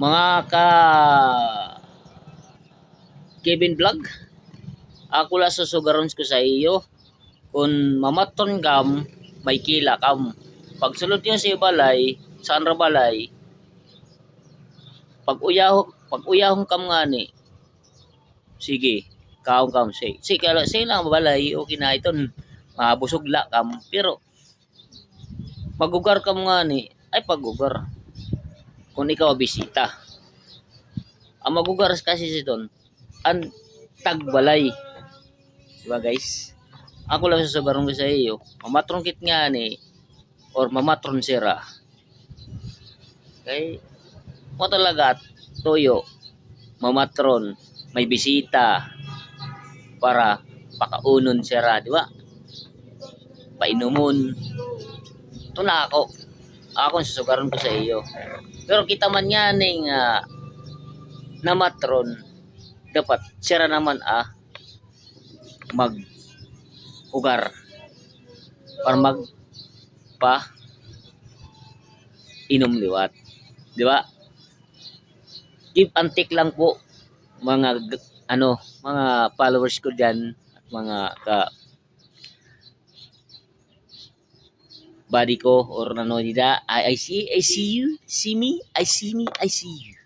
Mga ka Kevin Vlog, ako la susugaron ko sa iyo kung mamaton kam may kila kam. Pagsulod niyo sa balay, saan ra balay, pag uyahon kam ngani, sige, kaon kam si kala say lang balay okay na iton mabusog la kam pero pagugar kam ngani ay pagugar kung ikaw bisita. Ang magugar kasi siton ang tagbalay. Diba guys? Ako lang sasabaron ko sa iyo. Mamatron kit nga ni or mamatron sira. Okay? Mo talaga toyo, mamatron, may bisita para pakaunon sira, di ba? Painumon. Ito na ako. Ako sasabaron ko sa iyo. Pero kita man yan ng namatron, dapat sira naman mag ugar para mag pa inom liwat, di ba? Give and take lang po mga mga followers ko diyan at mga ka buddy ko or nanonood I see you, see me, I see you.